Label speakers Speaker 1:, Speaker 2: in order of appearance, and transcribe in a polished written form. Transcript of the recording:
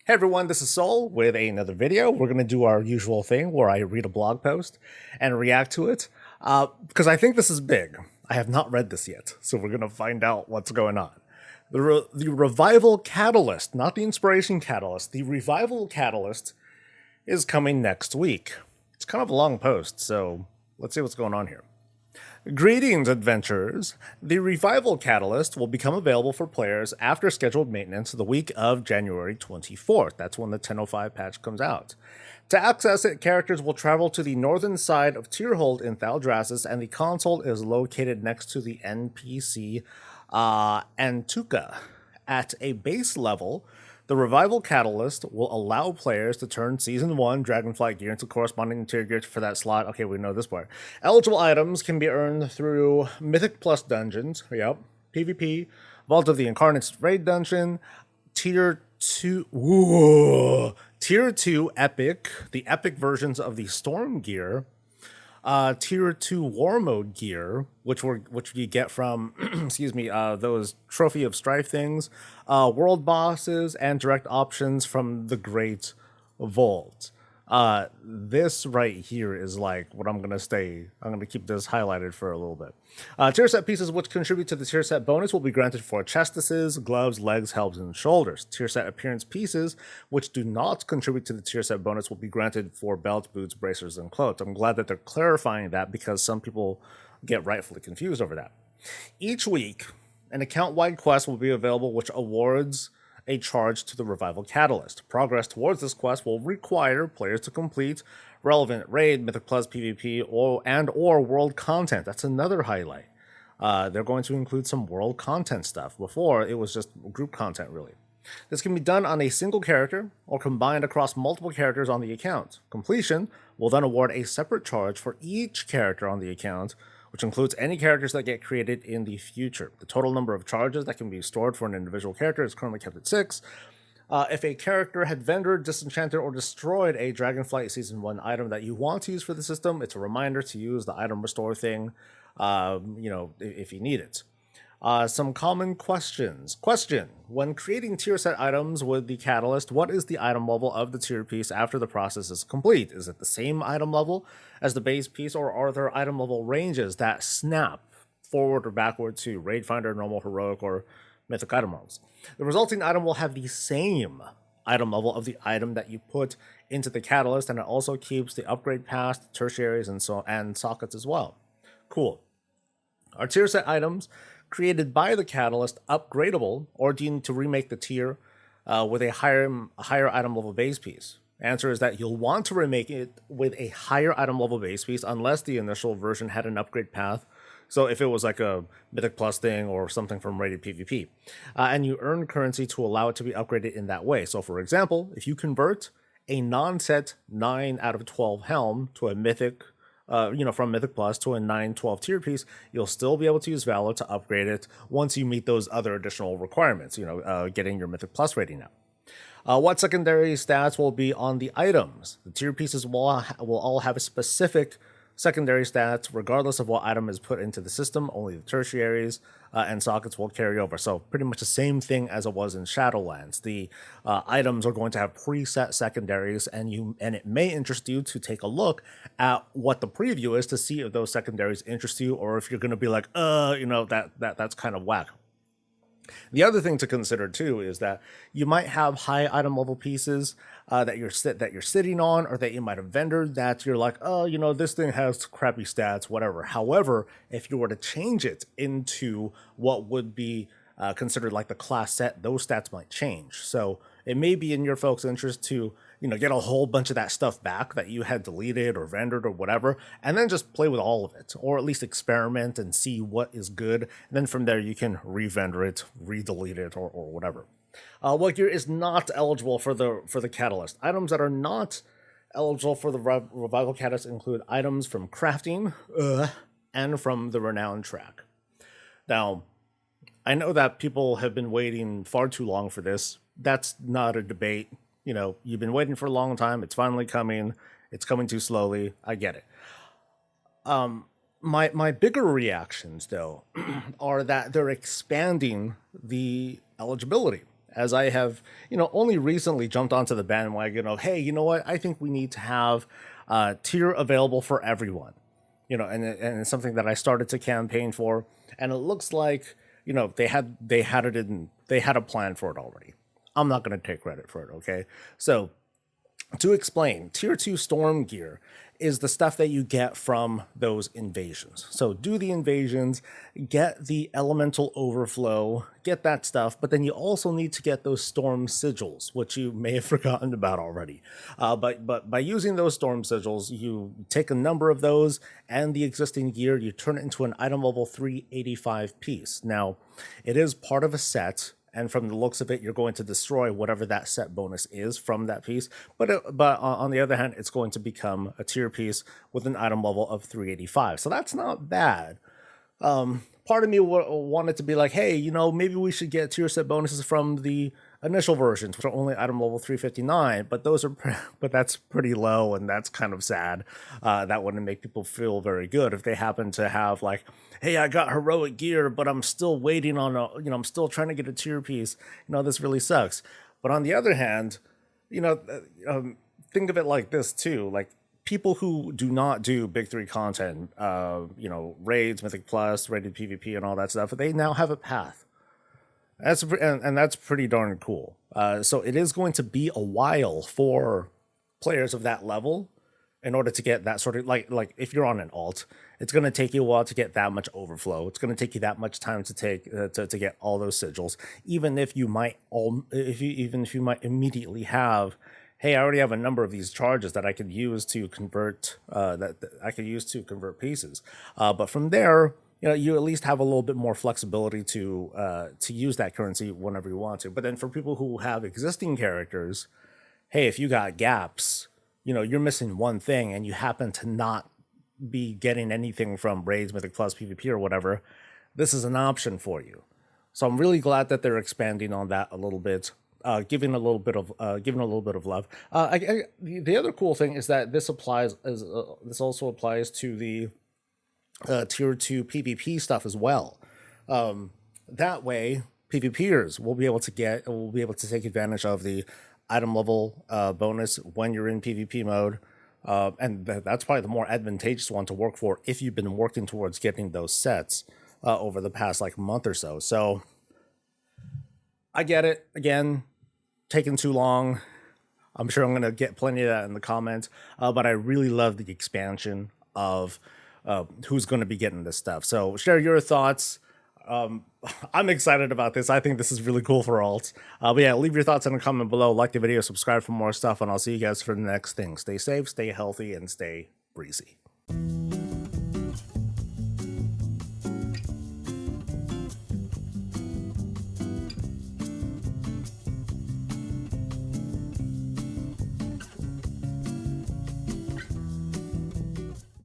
Speaker 1: Hey everyone, this is Soul with another video. We're going to do our usual thing where I read a blog post and react to it because I think this is big. I have not read this yet, so we're going to find out what's going on. The Revival Catalyst, not the Inspiration Catalyst, the Revival Catalyst is coming next week. It's kind of a long post, so let's see what's going on here. Greetings, adventurers! The Revival Catalyst will become available for players after scheduled maintenance the week of January 24th. That's when the 10.05 patch comes out. To access it, characters will travel to the northern side of Tierhold in Thaldraszus, and the console is located next to the NPC Antuka. At a base level, the Revival Catalyst will allow players to turn Season 1 Dragonflight gear into corresponding tier gear for that slot. Okay, we know this part. Eligible items can be earned through Mythic Plus dungeons, PvP, Vault of the Incarnates raid dungeon, Tier 2, Tier 2 Epic, the Epic versions of the Storm gear, Tier 2 War Mode gear, which you get from, those Trophy of Strife things, world bosses, and direct options from the Great Vault. This right here is like what I'm going to keep this highlighted for a little bit. Tier set pieces which contribute to the tier set bonus will be granted for chestises, gloves, legs, helms, and shoulders. Tier set appearance pieces which do not contribute to the tier set bonus will be granted for belts, boots, bracers, and clothes. I'm glad that they're clarifying that because some people get rightfully confused over that. Each week, an account-wide quest will be available which awards a charge to the Revival Catalyst. Progress towards this quest will require players to complete relevant raid, Mythic Plus, PvP, or world content. That's another highlight. They're going to include some world content stuff. Before, it was just group content, really. This can be done on a single character or combined across multiple characters on the account. Completion will then award a separate charge for each character on the account, which includes any characters that get created in the future. The total number of charges that can be stored for an individual character is currently kept at 6. If a character had vendored, disenchanted, or destroyed a Dragonflight Season 1 item that you want to use for the system, it's a reminder to use the item restore thing, if you need it. Some common questions. Question: when creating tier set items with the Catalyst, what is the item level of the tier piece after the process is complete? Is it the same item level as the base piece, or are there item level ranges that snap forward or backward to Raid Finder, Normal, Heroic, or Mythic item levels? The resulting item will have the same item level of the item that you put into the Catalyst, and it also keeps the upgrade path, tertiaries, and sockets as well. Cool. Are tier set items created by the Catalyst upgradable, or do you need to remake the tier with a higher item level base piece? Answer is that you'll want to remake it with a higher item level base piece unless the initial version had an upgrade path. So if it was like a Mythic Plus thing or something from rated PvP, and you earn currency to allow it to be upgraded in that way. So for example, if you convert a non-set 9 out of 12 helm to a Mythic, from Mythic Plus to a 9/12 tier piece, you'll still be able to use Valor to upgrade it once you meet those other additional requirements, getting your Mythic Plus rating now. What secondary stats will be on the items? The tier pieces will all have a specific secondary stats regardless of what item is put into the system. Only the tertiaries and sockets will carry over. So pretty much the same thing as it was in Shadowlands. The items are going to have preset secondaries, and it may interest you to take a look at what the preview is to see if those secondaries interest you, or if you're going to be like, that's kind of whack. The other thing to consider too is that you might have high item level pieces that you're sitting on, or that you might have vendored that you're like, this thing has crappy stats, whatever. However, if you were to change it into what would be considered like the class set, those stats might change. So it may be in your folks' interest to get a whole bunch of that stuff back that you had deleted or vendored or whatever, and then just play with all of it, or at least experiment and see what is good. And then from there, you can re-vendor it, re-delete it, or whatever. What gear is not eligible for the Catalyst? Items that are not eligible for the Revival Catalyst include items from crafting and from the Renown track. Now, I know that people have been waiting far too long for this. That's not a debate. You've been waiting for a long time. It's finally coming. It's coming too slowly. I get it. My bigger reactions, though, are that they're expanding the eligibility. as I have, only recently jumped onto the bandwagon of, hey, you know what? I think we need to have tier available for everyone, and it's something that I started to campaign for, and it looks like, they had a plan for it already. I'm not going to take credit for it, okay? So to explain, tier 2 storm gear is the stuff that you get from those invasions. So do the invasions, get the elemental overflow, get that stuff, but then you also need to get those storm sigils, which you may have forgotten about already. But by using those storm sigils, you take a number of those and the existing gear, you turn it into an item level 385 piece. Now, it is part of a set, and from the looks of it, you're going to destroy whatever that set bonus is from that piece. But on the other hand, it's going to become a tier piece with an item level of 385. So that's not bad. Part of me wanted to be like, hey, maybe we should get tier set bonuses from the initial versions, which are only item level 359, but but that's pretty low, and that's kind of sad. That wouldn't make people feel very good if they happen to have like, hey, I got heroic gear, but I'm still waiting on I'm still trying to get a tier piece. This really sucks. But on the other hand, think of it like this too, like, people who do not do big 3 content, raids, Mythic Plus, rated PvP, and all that stuff, they now have a path. And that's pretty darn cool. So it is going to be a while for players of that level in order to get that sort of, like if you're on an alt, it's going to take you a while to get that much overflow. It's going to take you that much time to get all those sigils, even if you might immediately have, hey, I already have a number of these charges that I could use to convert pieces. But from there, you at least have a little bit more flexibility to use that currency whenever you want to. But then for people who have existing characters, hey, if you got gaps, you're missing one thing and you happen to not be getting anything from raids, Mythic Plus, PvP, or whatever, this is an option for you. So I'm really glad that they're expanding on that a little bit. Giving a little bit of love. The other cool thing is that this also applies to the tier 2 PvP stuff as well. That way, PvPers will be able to take advantage of the item level bonus when you're in PvP mode, and that's probably the more advantageous one to work for if you've been working towards getting those sets over the past month or so. So I get it. Again, taking too long. I'm sure I'm going to get plenty of that in the comments, but I really love the expansion of who's going to be getting this stuff. So share your thoughts. I'm excited about this. I think this is really cool for alts. But yeah, leave your thoughts in a comment below. Like the video, subscribe for more stuff, and I'll see you guys for the next thing. Stay safe, stay healthy, and stay breezy.